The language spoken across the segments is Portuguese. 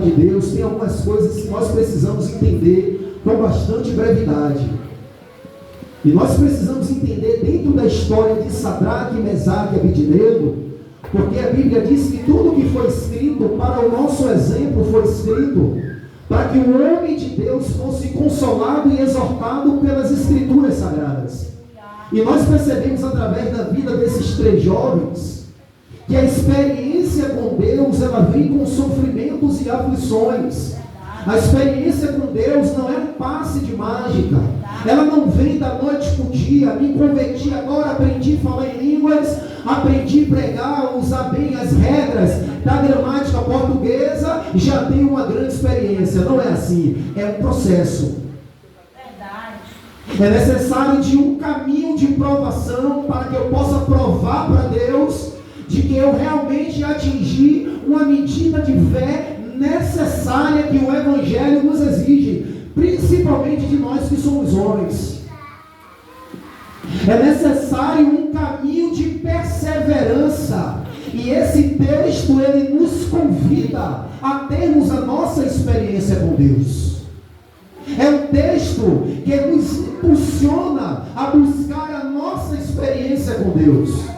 de Deus, tem algumas coisas que nós precisamos entender com bastante brevidade. E nós precisamos entender dentro da história de Sadraque, Mesaque e Abidnego, porque a Bíblia diz que tudo que foi escrito para o nosso exemplo foi escrito para que o homem de Deus fosse consolado e exortado pelas Escrituras Sagradas. E nós percebemos através da vida desses três jovens que a experiência com Deus, ela vem com sofrimentos e aflições. A experiência com Deus não é um passe de mágica. Ela não vem da noite para o dia. Me converti agora, aprendi a falar em línguas, aprendi a pregar, usar bem as regras da gramática portuguesa, já tenho uma grande experiência. Não é assim. É um processo. É necessário de um caminho de provação para que eu possa provar para Deus de que eu realmente atingi uma medida de fé necessária que o Evangelho nos exige, principalmente de nós que somos homens. É necessário um caminho de perseverança, e esse texto ele nos convida a termos a nossa experiência com Deus. É um texto que nos impulsiona a buscar a nossa experiência com Deus.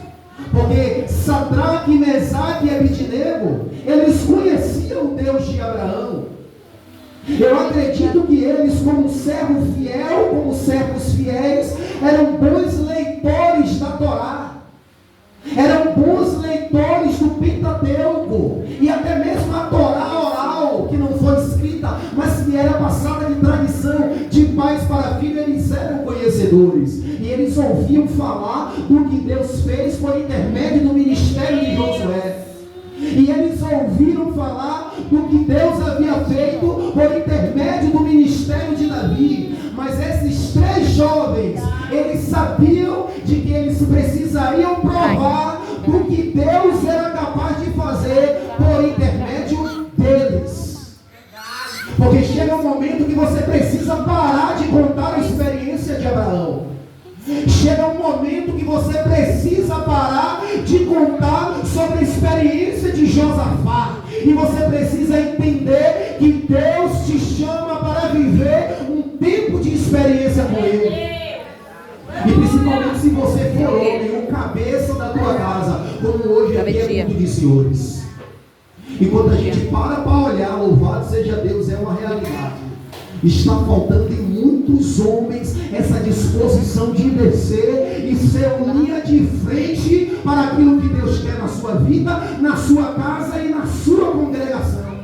Porque Sadraque, Mesaque e Abidnego, eles conheciam o Deus de Abraão. Eu acredito que eles, como servo fiel, como servos fiéis, eram bons leitores da Torá. Eram bons leitores do Pentateuco. E até mesmo a Torá oral, que não foi escrita, mas que era passada de tradição, de pais para filhos, eles eram conhecedores. E eles ouviam falar do que Deus fez por intermédio do ministério de Josué. E eles ouviram falar do que Deus havia feito por intermédio do ministério de Davi. Mas esses três jovens, eles sabiam de que eles precisariam provar do que Deus era capaz de fazer por intermédio deles. Porque chega um momento que você precisa parar de contar a experiência de Abraão. Chega um momento que você precisa parar de contar sobre a experiência de Josafá. E você precisa entender que Deus te chama para viver um tempo de experiência com Ele. E principalmente se você for homem, o cabeça da tua casa, como hoje aqui é mundo de senhores. E quando a gente para olhar, louvado seja Deus, é uma realidade. Está faltando em muitos homens essa disposição de descer e ser linha de frente para aquilo que Deus quer na sua vida, na sua casa e na sua congregação.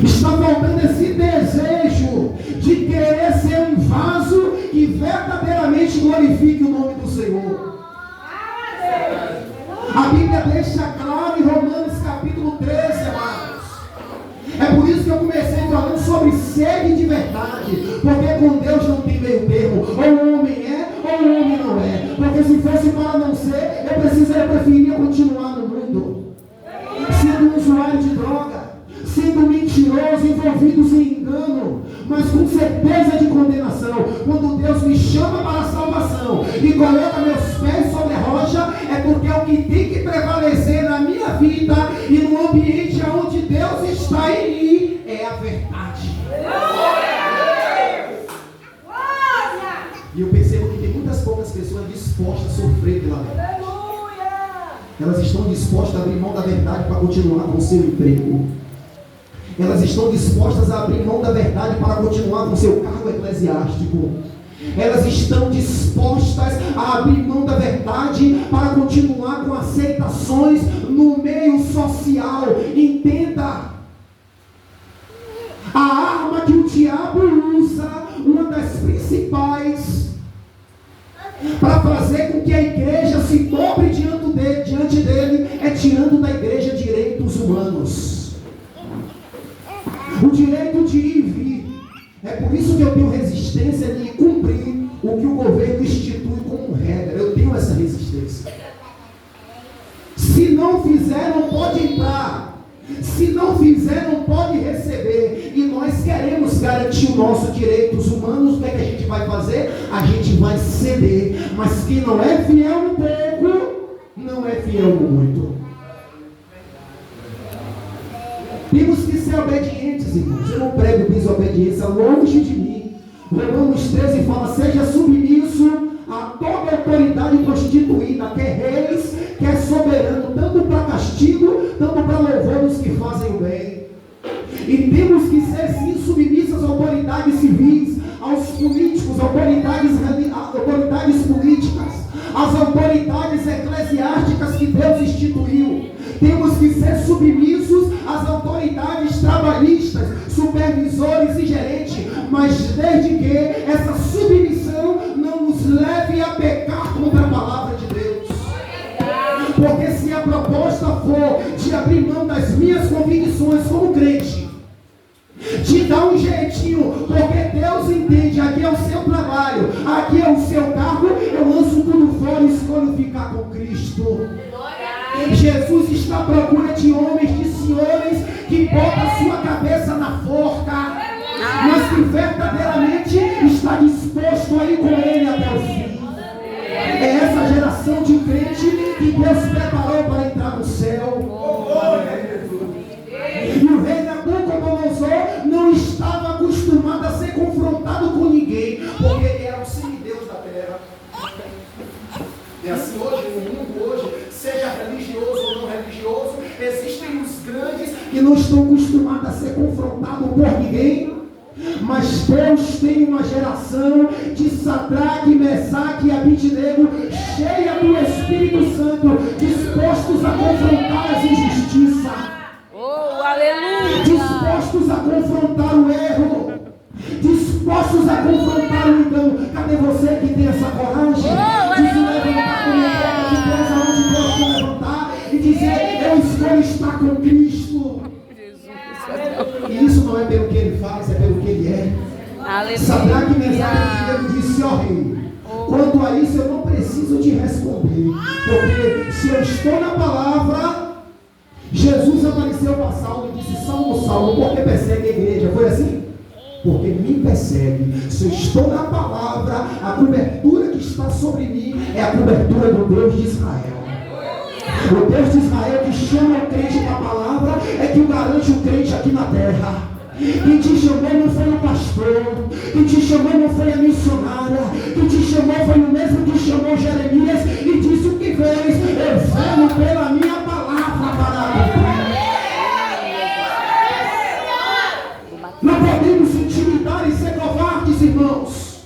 Está faltando esse desejo de querer ser um vaso que verdadeiramente glorifique o nome do Senhor. A Bíblia deixa claro em Romanos capítulo 13, amados. É por isso que eu comecei falando sobre sede de verdade. Porque com Deus não tem meio termo. Ou o homem é, ou o homem não é. Porque se fosse para não ser, eu preferiria continuar no mundo. Sendo um usuário de droga, sendo mentiroso, envolvido em engano, mas com certeza de condenação. Quando Deus me chama para a salvação e coloca meus pés sobre a rocha, é porque o que tem que prevalecer na minha vida e no ambiente onde Deus está em mim é a verdade. E eu percebo que tem muitas poucas pessoas dispostas a sofrer pela verdade. Elas estão dispostas a abrir mão da verdade para continuar com o seu emprego. Elas estão dispostas a abrir mão da verdade para continuar com o seu cargo eclesiástico. Elas estão dispostas a abrir mão da verdade para continuar com aceitações no meio social. Entenda, a arma que o diabo usa, uma das principais, para fazer com que a igreja se dobre diante dele, é tirando da igreja direitos humanos. O direito de ir e vir. É por isso que eu tenho resistência de cumprir o que o governo institui como regra. Eu tenho essa resistência. Se não fizer, não pode entrar. Se não fizer, não pode receber. E nós queremos garantir os nossos direitos humanos. O que é que a gente vai fazer? A gente vai ceder. Mas quem não é fiel no pouco, não é fiel no muito. Temos que ser obedientes, irmãos. Eu não prego desobediência, longe de mim. Romanos 13 fala: seja submisso a toda autoridade constituída, quer reis, quer soberano, tanto para castigo, tanto para louvor dos que fazem o bem. E temos que ser sim submissos às autoridades civis, aos políticos, autoridades políticas, às autoridades eclesiásticas que Deus instituiu. Temos que ser submissos às autoridades trabalhistas, supervisores e gerentes, mas desde que essa submissão não nos leve a pecar contra a palavra de Deus. Porque se a proposta for de abrir mão das minhas convicções como crente, de dar um jeitinho, porque Deus entende, aqui é o seu trabalho, aqui é o seu cargo, eu lanço tudo fora e escolho ficar com Cristo. Jesus está à procura de homens, de senhores que botam a sua cabeça na forca, mas que verdadeiramente está disposto a ir com Ele até o fim. É essa geração de crente que Deus preparou para entrar no céu. E o rei Nabucodonosor não estava acostumado a ser confrontado com ninguém, porque ele era o semideus da terra. E assim hoje, no mundo hoje, seja religioso ou não religioso, existem os grandes que não estão acostumados a ser confrontados por ninguém. Mas Deus tem uma geração de Sadraque, Mesaque e Abidnego, cheia do Espírito Santo, dispostos a confrontar as injustiças. Oh, aleluia! Dispostos a confrontar o erro, dispostos a confrontar o engano. Cadê você que tem essa coragem de se levantar como pedra de Deus, aonde Deus te levantar e dizer: eu escolho estar com Cristo? E isso não é pelo que ele faz, é pelo que ele é. Sadraque, Mesaque e Abidnego disse: ó rei, quanto a isso eu não preciso te responder, porque se eu estou na palavra. Jesus apareceu para Saulo e disse: Saulo, Saulo, por que persegue a igreja? Foi assim? Porque me persegue. Se eu estou na palavra, a cobertura que está sobre mim é a cobertura do Deus de Israel. O Deus de Israel que chama o crente para a palavra é que o garante o crente aqui na terra. Quem te chamou não foi o pastor, quem te chamou não foi a missionária, quem te chamou foi o mesmo que chamou Jeremias e disse o que fez: eu velo pela minha palavra para cumprir. Não podemos intimidar e ser covardes, irmãos.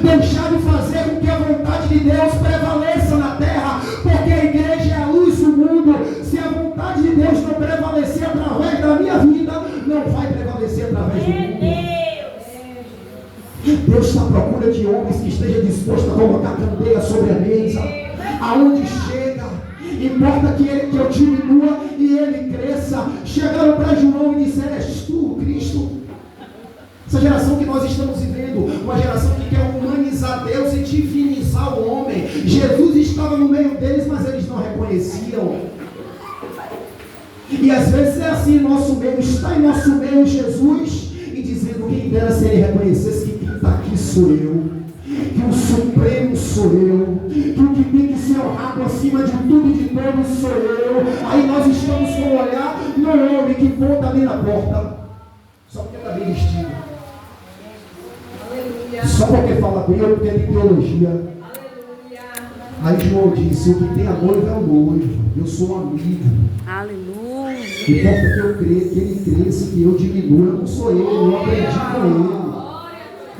Deixar de fazer com que a vontade de Deus prevaleça na terra, porque a igreja é a luz do mundo. Se a vontade de Deus não prevalecer através da minha vida, não vai prevalecer através do mundo. Deus está à procura de homens que estejam dispostos a colocar candeia sobre a mesa, aonde chega, importa que eu diminua e ele cresça. Chegaram para João e disseram: és tu o Cristo? Essa geração que nós estamos vivendo, uma geração que quer humanizar Deus e divinizar o homem. Jesus estava no meio deles, mas eles não reconheciam. E às vezes é assim em nosso meio, está em nosso meio Jesus, e dizendo: quem dera se ele reconhecesse que quem está aqui sou eu, que o Supremo sou eu, que o que tem que ser honrado acima de tudo e de todos sou eu. Aí nós estamos com o olhar no homem que volta ali na porta, só porque está bem vestido, só porque fala bem ou porque tem teologia. Aí João disse: o que tem a noiva é o noivo, eu sou um amigo. Aleluia. Importa que eu creia, que ele cresça, que eu diminua. Não sou ele, eu aprendi com ele.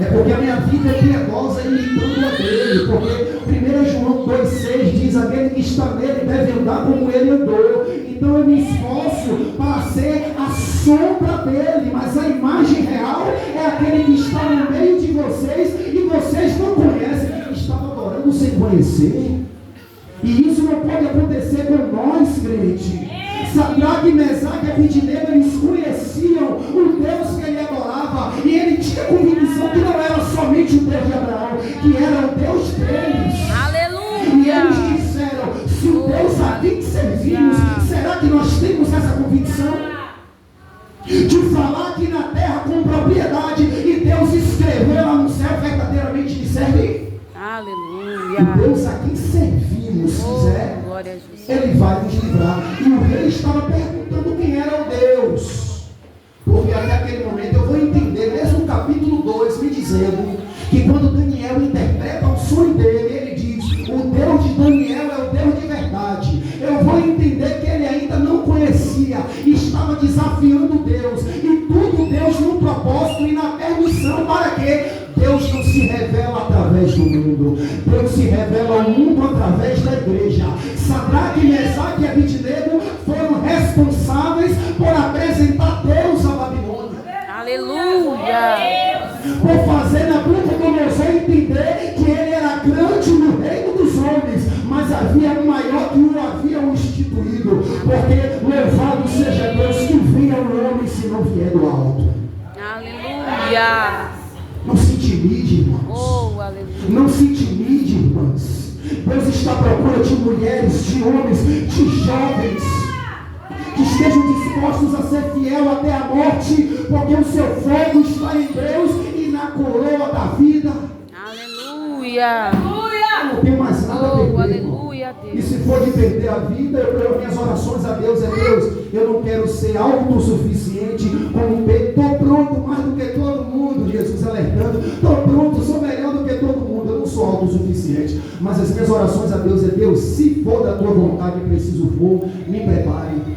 É porque a minha vida é piedosa imitando a dele. Porque 1 João 2,6 diz: aquele que está nele deve andar como ele andou. Então eu me esforço para ser a sombra dele, mas a imagem real é aquele que está no meio de vocês e vocês não conhecem, que estava adorando sem conhecer. E isso não pode acontecer com nós, crente. Sadraque, Mesaque e Abidnego, eles conheciam o Deus que ele adorava, e ele tinha convicção que não era somente o Deus de Abraão, que era o Deus deles. Aleluia. E eles disseram: se o Deus a quem servimos, será que nós temos essa convicção? De falar aqui na terra com propriedade, e Deus escreveu lá no céu: verdadeiramente lhe serve? Aleluia. O Deus a quem servimos, se quiser, glória a Jesus, ele vai nos livrar. E o rei estava perguntando quem era o Deus. estava desafiando Deus, e tudo Deus no propósito e na permissão. Para quê? Deus não se revela através do mundo, Deus se revela ao mundo através da igreja. Sadraque, Mesaque e Abednego foram responsáveis por apresentar Deus à Babilônia. Aleluia. Por fazer Nabucodonosor entender que ele era grande no reino dos homens, mas havia um maior que o havia instituído. Porque louvado seja Deus que venha o homem se não vier do alto. Aleluia. Não se intimide, irmãos. Oh, aleluia. Não se intimide, irmãs. Deus está à procura de mulheres, de homens, de jovens que estejam dispostos a ser fiel até a morte, porque o seu fogo está em Deus e na coroa da vida. Aleluia. Eu não tenho mais nada a perder, Aleluia, e Deus. se for de perder a vida, minhas orações a Deus é: Deus, eu não quero ser autossuficiente como Pedro. Estou pronto mais do que todo mundo, Jesus alertando. Estou pronto, sou melhor do que todo mundo. Eu não sou autossuficiente, mas as minhas orações a Deus é: Deus, se for da tua vontade e preciso for, me prepare.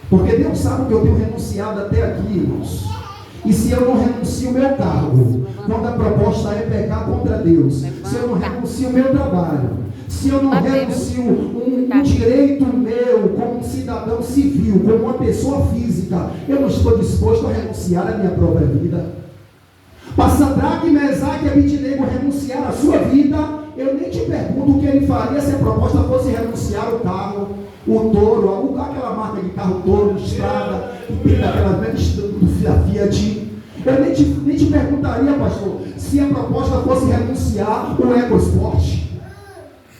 Porque Deus sabe que eu tenho renunciado até aqui, irmãos. E se eu não renuncio o meu cargo, quando a proposta é pecar contra Deus, se eu não renuncio o meu trabalho, se eu não renuncio um direito meu como um cidadão civil, como uma pessoa física, eu não estou disposto a renunciar à minha própria vida. Para Sadraque, Mesaque e Abednego renunciar à sua vida, eu nem te pergunto o que ele faria se a proposta fosse renunciar o carro, o touro, aquela marca de carro touro, estrada, daquela da Fiat. Eu nem te perguntaria, pastor, se a proposta fosse renunciar o EcoSport.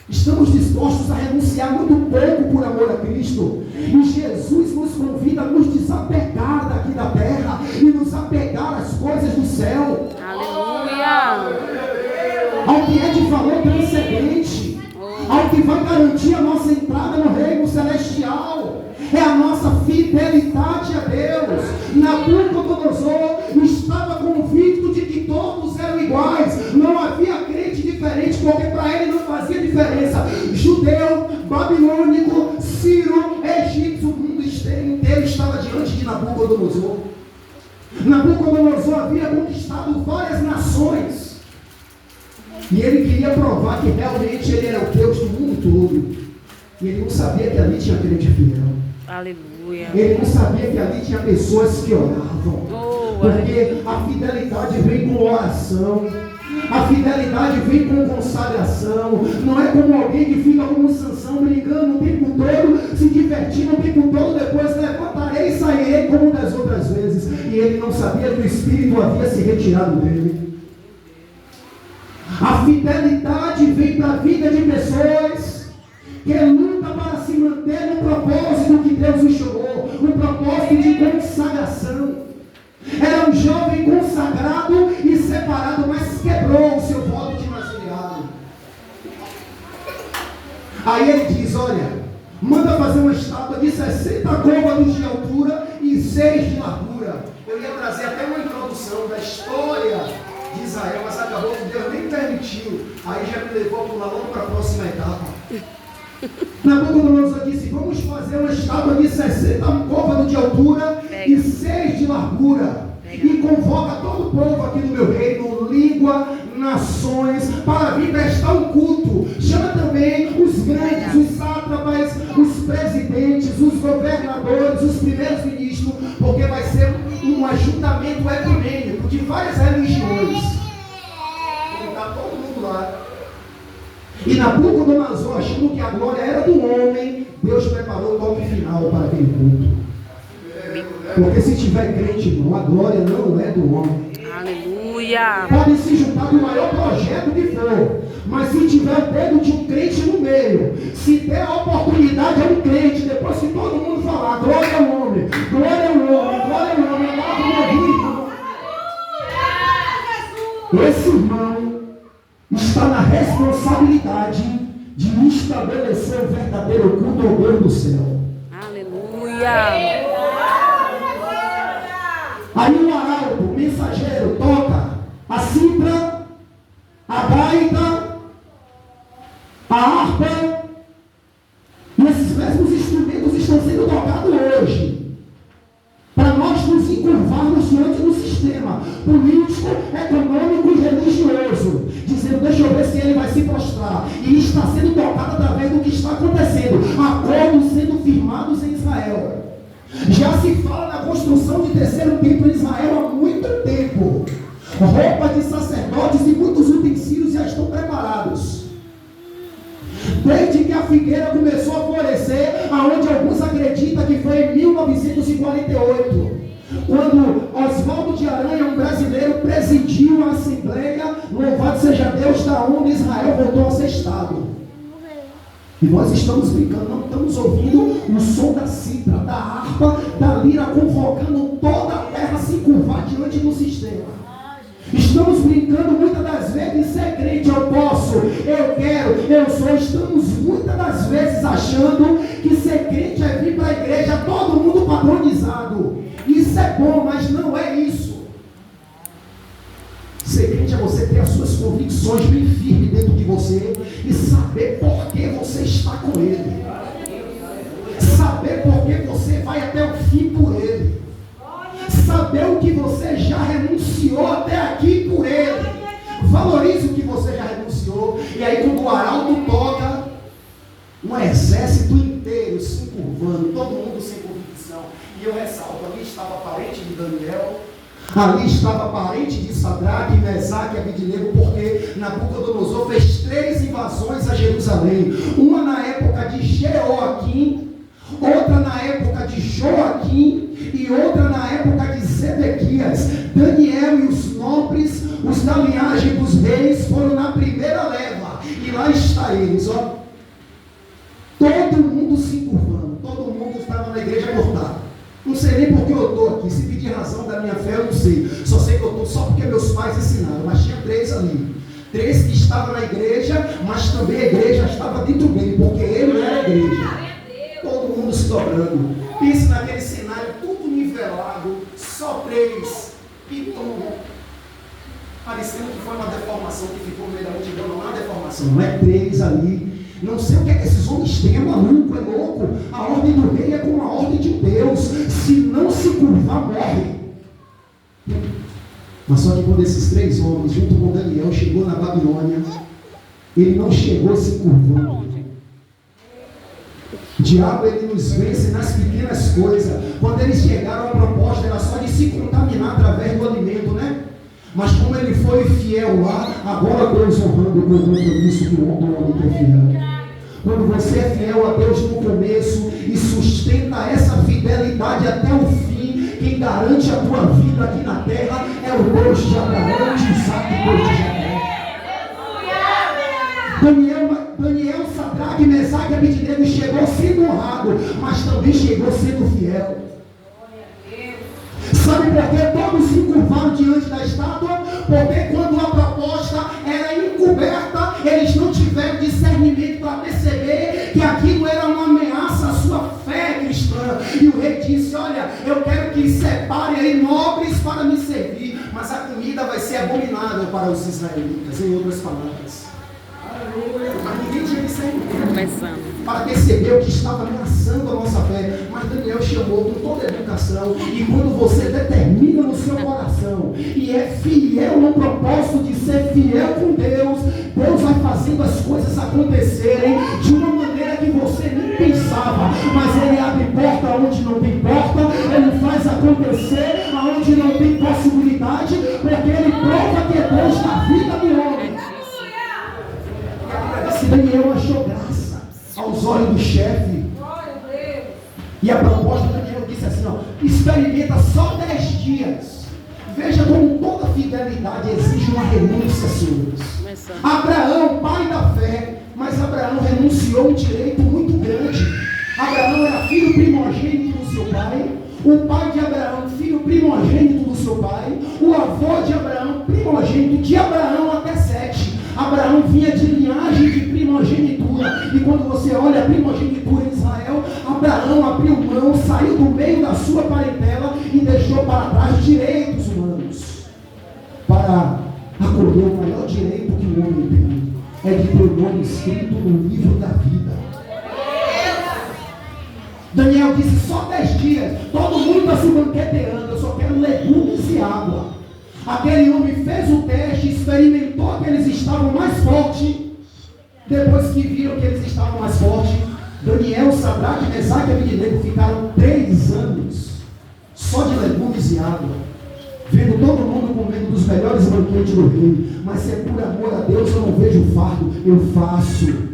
Estamos dispostos a renunciar muito pouco por amor a Cristo. E Jesus nos convida a nos desapegar daqui da terra e nos apegar às coisas do céu. Aleluia. Ao que é de valor transcendente, ao que vai garantir a nossa entrada no reino celestial. É a nossa fidelidade a Deus. Nabucodonosor estava convicto de que todos eram iguais, não havia crente diferente, porque para ele não fazia diferença. Judeu, babilônico, sírio, egípcio, o mundo inteiro estava diante de Nabucodonosor. Nabucodonosor havia conquistado várias nações, e ele queria provar que realmente ele era o Deus do mundo todo. E ele não sabia que ali tinha crente fiel. Aleluia. Ele não sabia que ali tinha pessoas que oravam. Porque a fidelidade vem com oração. A fidelidade vem com consagração. Não é como alguém que fica como Sansão brincando o tempo todo, se divertindo o tempo todo, depois levantarei e sairei como das outras vezes. E ele não sabia que o Espírito havia se retirado dele. A fidelidade vem para a vida de pessoas que luta para se manter no propósito que Deus os chamou, no propósito de consagração. Era um jovem consagrado e separado, mas quebrou o seu voto de nacionalidade. Aí ele diz: olha, manda fazer uma estátua de 60 côvados de altura e 6 de largura. Eu ia trazer até uma introdução da história de Israel, mas acabou que Deus nem permitiu. Aí já me levou para logo para a próxima etapa. Nabucodonosor disse: vamos fazer uma estátua de 60 côvados de altura e 6 de largura. E convoca todo o povo aqui do meu reino, língua, nações, para vir prestar um culto. Chama também os grandes, os sátrapas, os presidentes, os governadores, os primeiros ministros, porque vai ser um ajuntamento ecumênico de várias religiões. Vou botar todo mundo lá. E Nabucodonosor, achando que a glória era do homem, Deus preparou o toque final para aquele culto. Porque se tiver crente, irmão, a glória não é do homem. Aleluia. Pode se juntar no maior projeto que for, mas se tiver o dedo de um crente no meio, se der a oportunidade a um crente, depois que todo mundo falar: glória ao homem, glória ao homem, glória ao homem, agora vamos ouvir. Esse irmão está na responsabilidade de estabelecer o verdadeiro culto ao Deus do céu. Aleluia. Aí o arauto, o mensageiro, toca a citra, a gaita, a harpa, e esses mesmos instrumentos estão sendo tocados hoje. político, econômico e religioso, dizendo, deixa eu ver se ele vai se prostrar, e está sendo tocado através do que está acontecendo, acordos sendo firmados em Israel. Já se fala na construção de terceiro templo em Israel há muito tempo. Roupas de sacerdotes e muitos utensílios já estão preparados. Desde que a figueira começou a florescer, aonde alguns acreditam que foi em 1948, quando Oswaldo de Aranha, um brasileiro, presidiu a Assembleia, louvado seja Deus, da onde Israel voltou a ser Estado. E nós estamos brincando, não estamos ouvindo o som da cítara, da harpa, da lira, convocando toda a terra a se curvar diante do sistema. Estamos brincando muitas das vezes em ser crente, eu posso, eu quero, eu sou. Estamos muitas das vezes achando que ser crente é vir para a igreja todo mundo padronizado. Isso é bom, mas não é isso. Ser crente é você ter as suas convicções bem firmes dentro de você e saber por que você está com Ele. Saber por que você vai até o fim por Ele. Saber o que você já renunciou até aqui por Ele. Valorize o que você já renunciou. E aí quando o arauto toca, um exército inteiro se curvando, todo mundo sem convicção. E eu ressalto, ali estava parente de Daniel, ali estava parente de Sadraque, Mesaque e Abednego, porque Nabucodonosor fez 3 invasões a Jerusalém. Uma na época de Jeoaquim, outra na época de Joaquim e outra na época de Zedequias. Daniel e os nobres, os da linhagem dos reis, foram na primeira leva. E lá está eles, ó. Todo mundo se curvando, todo mundo estava na igreja cortada. Não sei nem porque eu estou aqui. Se pedir razão da minha fé, eu não sei. Só sei que eu estou só porque meus pais ensinaram. Mas tinha 3 ali. 3 que estavam na igreja, mas também a igreja estava dentro dele, porque ele era a igreja. Todo mundo se dobrando. Pense naquele cenário, tudo nivelado, só 3. Piton. Parecendo que foi uma deformação que ficou no meio da multidão. Não é uma deformação, não é 3 ali. Não sei o que é que esses homens têm, é maluco, é louco. A ordem do rei é como a ordem de Deus. Se não se curvar, morre. Mas só que quando esses 3 homens, junto com Daniel, chegou na Babilônia, ele não chegou se curvando. O diabo, ele nos vence nas pequenas coisas. Quando eles chegaram, a proposta era só de se contaminar através do alimento, né? Mas como ele foi fiel lá, agora Deus honrando o compromisso que o homem é fiel. Quando você é fiel a Deus no começo e sustenta essa fidelidade até o fim, quem garante a tua vida aqui na terra é o Deus de Abraão, de Isaac e Deus de Jacó. Daniel, Sadraque, Mesaque e Abednego chegou sendo honrado, mas também chegou sendo fiel. Sabe por que todos se curvaram diante da estátua? Porque quando a proposta era encoberta, eles não tiveram discernimento para perceber que aquilo era uma ameaça à sua fé cristã. E o rei disse, olha, eu quero que separe aí nobres para me servir, mas a comida vai ser abominável para os israelitas, em outras palavras. Mas ninguém tinha discernimento para perceber o que estava ameaçando a nossa fé. Mas Daniel chamou com toda a educação. E quando você determina no seu coração e é fiel no propósito de ser fiel com Deus, Deus vai fazendo as coisas acontecerem de uma maneira que você nem pensava. Mas Ele abre porta onde não tem porta, Ele faz acontecer onde não tem possibilidade, porque Ele prova que é Deus na vida do homem. Daniel achou graça aos olhos do chefe. E a proposta de Daniel disse assim, ó, experimenta só 10 dias. Veja como toda fidelidade exige uma renúncia sua. Abraão, pai da fé, mas Abraão renunciou um direito muito grande. Abraão era filho primogênito do seu pai. O pai de Abraão, filho primogênito do seu pai. O avô de Abraão, primogênito de Abraão até 7. Abraão vinha de linhagem de primogenitura. E quando você olha a primogenitura em Israel, Abraão abriu mão, saiu do meio da sua parentela e deixou para trás direitos humanos para acolher o maior direito que o homem tem, é de ter o nome escrito no livro da vida. Daniel disse, só 10 dias, todo mundo está se banqueteando, eu só quero legumes e água. Aquele homem fez o teste, experimentou que eles estavam mais fortes. Depois que viram que eles estavam mais fortes, Daniel, Sadraque, Mesaque e Abednego ficaram 3 anos só de legumes e água, vendo todo mundo comendo dos melhores banquetes do rei. Mas se é por amor a Deus, eu não vejo fardo, eu faço.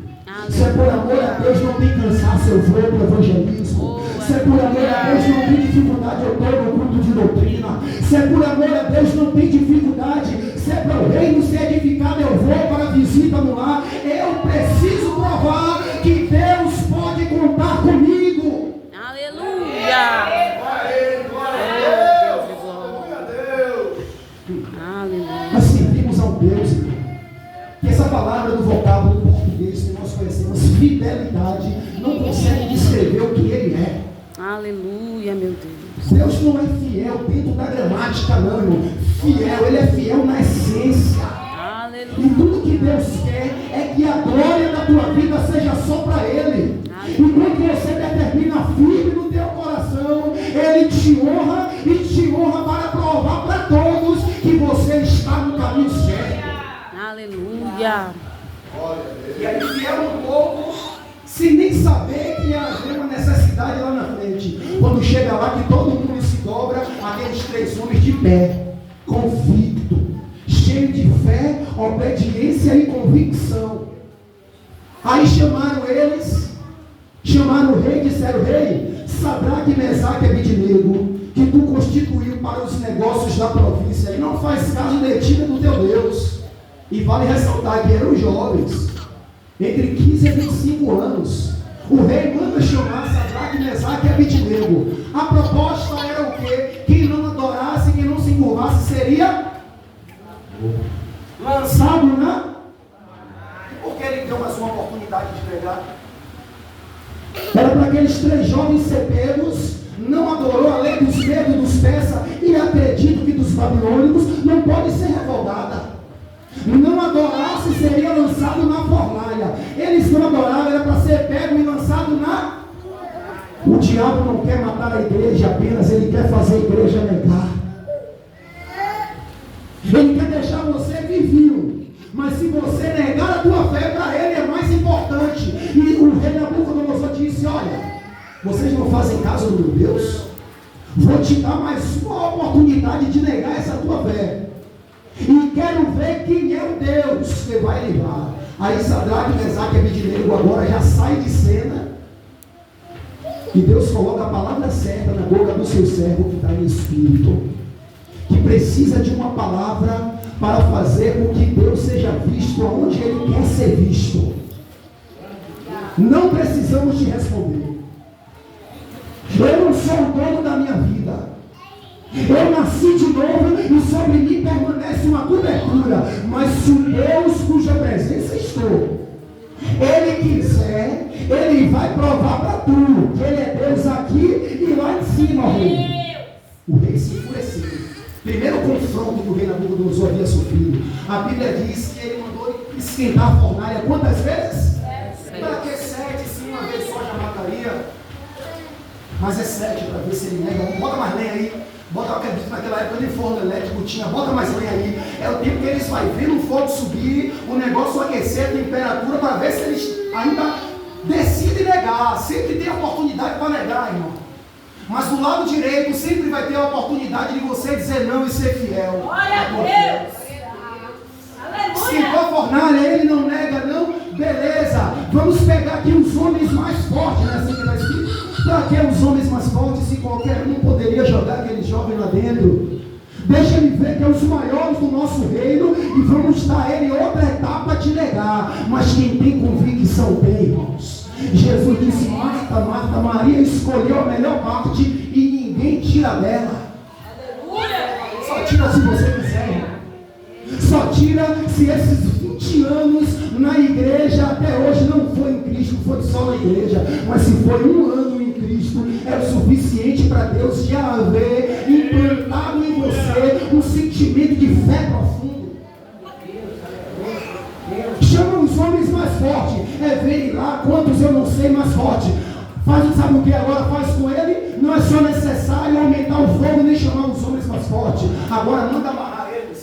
Se é por amor a Deus, não tem cansaço, eu vou para o evangelismo. Se é por amor a Deus, não tem dificuldade, eu estou no culto de doutrina. Se é por amor a Deus, não tem dificuldade. Se é para o reino ser edificado, eu vou para a visita no lar. Eu preciso provar que Deus pode contar comigo. Aleluia. Nós servimos ao Deus, irmão, que essa palavra do vocábulo português que nós conhecemos, fidelidade, não consegue descrever o que Ele é. Aleluia, meu Deus. Deus não é fiel dentro da gramática, não, irmão. Fiel, Ele é fiel na essência. Aleluia. E tudo que Deus quer é que a glória da tua vida seja só para Ele. E quando você determina firme no teu coração, Ele te honra e te honra para provar para todos que você está no caminho certo. Aleluia. E aí fiel um pouco, sem nem saber que ia haver uma necessidade lá na frente. Quando chega lá que todo mundo se dobra, aqueles 3 homens de pé, convicto, cheio de fé, obediência e convicção. Aí chamaram eles, chamaram o rei e disseram: rei, Sadraque, Mesaque e Abednego, que tu constituiu para os negócios da província, e não faz caso de ti do teu Deus. E vale ressaltar que eram jovens, entre 15 e 25 anos. O rei manda chamar Sadraque, Mesaque e Abednego. A proposta era o quê? Quem não adorasse, quem não se curvasse, seria lançado na... Porque ele deu mais uma oportunidade de pregar. Era para aqueles 3 jovens ser pegos. Não adorou a lei dos medos dos persas, e acredito que dos babilônicos não pode ser revogada. Não adorasse, seria lançado na fornalha. Eles não adoravam, era para ser pego e lançado na... O diabo não quer matar a igreja apenas, ele quer fazer a igreja negar. Ele quer deixar você vivinho, mas se você negar a tua fé, para ele é mais importante. E o rei Nabucodonosor disse: olha, vocês não fazem caso do meu Deus? Vou te dar mais uma oportunidade de negar essa tua fé. E quero ver quem é o Deus que vai livrar. Aí Sadraque, Mesaque e Abednego agora já sai de cena. E Deus coloca a palavra certa na boca do seu servo que está em espírito, que precisa de uma palavra para fazer com que Deus seja visto onde Ele quer ser visto. Não precisamos te responder. Eu não sou o dono da minha vida. Eu nasci de novo e sobre mim permanece uma cobertura. Mas o Deus cuja presença estou, Ele quiser, Ele vai provar para tu que Ele é Deus aqui e lá em cima, o rei. O rei se enfureceu. Primeiro confronto que o rei Nabucodonosor havia sofrido. A Bíblia diz que ele mandou esquentar a fornalha quantas vezes? Para que 7? Se uma vez só já mataria. Mas é 7 para ver se ele nega. Bota mais lenha aí. Bota, eu acredito naquela época de forno elétrico tinha. Bota mais lenha aí. É o tempo que eles vão vendo o fogo subir, o negócio aquecer a temperatura para ver se eles ainda decidem negar. Sempre tem oportunidade para negar, irmão. Mas do lado direito sempre vai ter a oportunidade de você dizer não e ser fiel. Glória a Deus! Esquentou a fornalha, ele não nega, não? Beleza, vamos pegar aqui os homens mais fortes, né? Assim que está escrito. Para que os homens mais fortes, se qualquer um poderia jogar aquele jovem lá dentro? Deixa ele ver que é os maiores do nosso reino e vamos dar ele outra etapa de negar. Mas quem tem convicção tem, irmãos. Jesus disse: Marta, Marta, Maria escolheu a melhor parte e ninguém tira dela. Só tira se você quiser, irmão. Só tira se esses 20 anos na igreja até hoje não foi em Cristo, foi só na igreja. Mas se foi 1 ano em Cristo, é o suficiente para Deus já haver implantado em você um sentimento de fé profundo. Chama os homens mais fortes. Vem lá, quantos eu não sei mais forte. Sabe o que agora faz com ele? Não é só necessário aumentar o fogo nem chamar os homens mais fortes. Agora manda amarrar eles.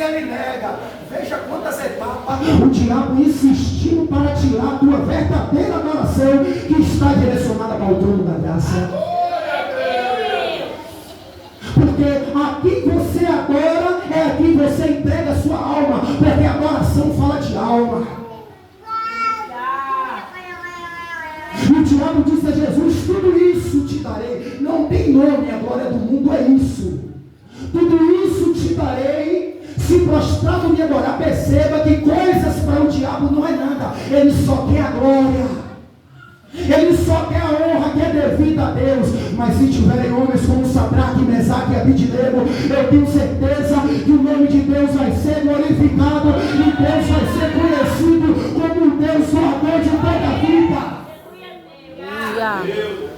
ele nega. Veja quantas etapas o diabo insistiu para tirar a tua verdadeira adoração que está direcionada para o trono da graça. Porque aqui você adora, é aqui você entrega a sua alma, porque a adoração fala de alma. E o diabo disse a Jesus: tudo isso te darei. Não tem nome, a glória do mundo é isso. Tudo isso te darei, se prostrado me adorar. Perceba que coisas para o diabo não é nada. Ele só quer a glória. Ele só quer a honra que é devida a Deus. Mas se tiverem homens como Sadraque, Mesaque e Abidnego, eu tenho certeza que o nome de Deus vai ser glorificado e Deus vai ser conhecido como o Deus doador de toda a vida.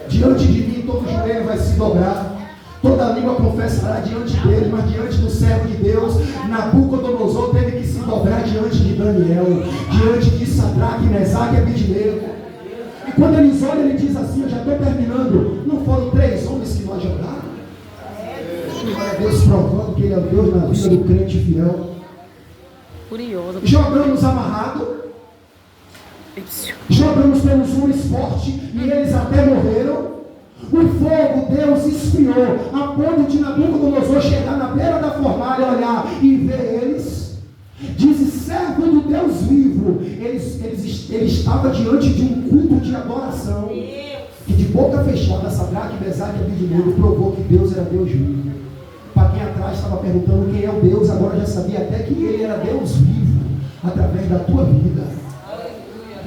Diante de mim todo joelho vai se dobrar, toda língua confessará diante dele. Mas diante do servo de Deus, Nabucodonosor teve que se dobrar diante de Daniel, diante de Sadraque, Mesaque e Abidnego. E quando eles olham, ele diz assim: eu já estou terminando. Não foram 3 homens que nós jogaram? Olha Deus provando que ele é o Deus na vida do crente fiel. Curioso. Jogamos amarrado, jogamos pelos homens fortes e eles até morreram. O fogo Deus esfriou a ponto de Nabucodonosor chegar na beira da fornalha, olhar e ver eles. Diz: servo do Deus vivo. Ele estava diante de um culto de adoração, que de boca fechada Sadraque, Mesaque e Abidnego provou que Deus era Deus vivo. Para quem atrás estava perguntando quem é o Deus, agora já sabia até que ele era Deus vivo através da tua vida.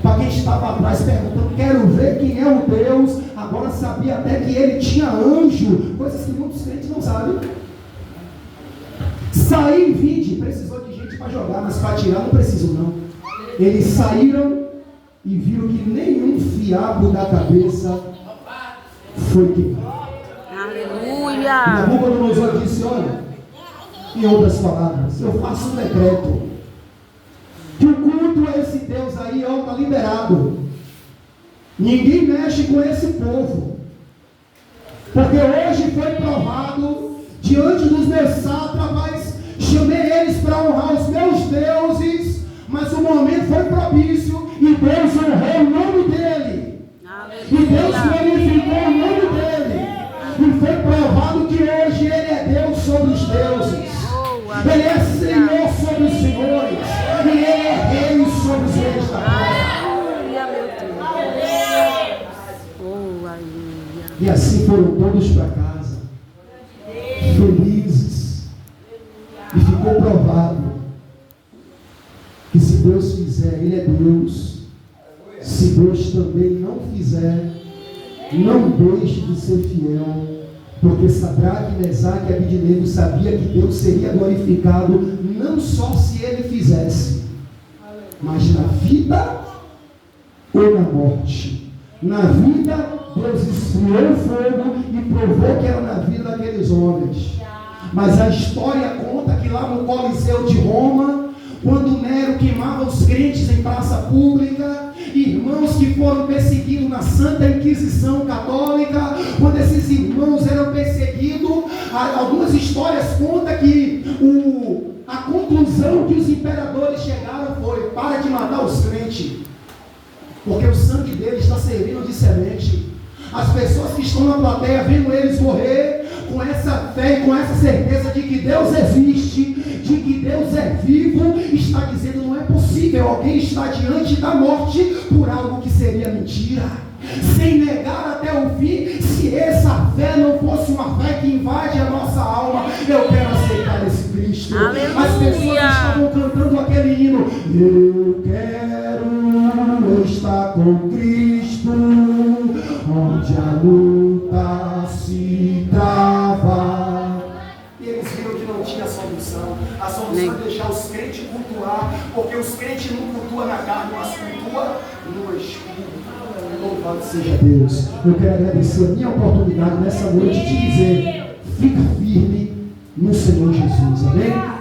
Para quem estava atrás perguntando, quero ver quem é o Deus, agora sabia até que ele tinha anjo, coisas que muitos crentes não sabem. Sair e vinde, precisou de gente para jogar, mas para tirar não precisam não. Eles saíram e viram que nenhum fiapo da cabeça foi queimado. Aleluia. Nabucodonosor disse: olha, em outras palavras, eu faço um decreto que o culto a esse Deus aí está liberado. Ninguém mexe com esse povo, porque hoje foi provado diante dos meus sátrapas, chamei eles para honrar os meus deuses, mas o momento foi propício e Deus honrou o nome dele. E Deus glorificou o nome dele. E foi provado que hoje ele é Deus sobre os deuses. Ele é Senhor sobre os senhores. E ele é Rei sobre os reis da terra. Aleluia, meu Deus. Oh, aleluia. E assim foram todos para casa, felizes. E ficou provado que se Deus fizer, ele é Deus. Se Deus também não fizer, não deixe de ser fiel, porque Sadraque, Mesaque e Abidnego sabia que Deus seria glorificado não só se ele fizesse, mas na vida ou na morte. Na vida, Deus esfriou o fogo e provou que era na vida daqueles homens. Mas a história conta que lá no Coliseu de Roma, quando Nero queimava os crentes em praça pública, irmãos que foram perseguidos na Santa Inquisição Católica, quando esses irmãos eram perseguidos, algumas histórias contam que a conclusão que os imperadores chegaram foi: para de matar os crentes, porque o sangue deles está servindo de semente. As pessoas que estão na plateia vendo eles morrer, com essa fé e com essa certeza de que Deus existe, de que Deus é vivo, está dizendo: não é possível alguém estar diante da morte por algo que seria mentira, sem negar até o fim. Se essa fé não fosse uma fé que invade a nossa alma, eu quero aceitar esse Cristo. Aleluia. As pessoas estavam cantando aquele hino: eu quero estar com Cristo, onde a luta se trava. E eles viram que não tinha solução. A solução é deixar os crentes cultuar, porque os crentes não cultuam na carne, mas cultuam no Espírito. Louvado seja Deus. Eu quero agradecer a minha oportunidade nessa noite de dizer: fica firme no Senhor Jesus. Amém?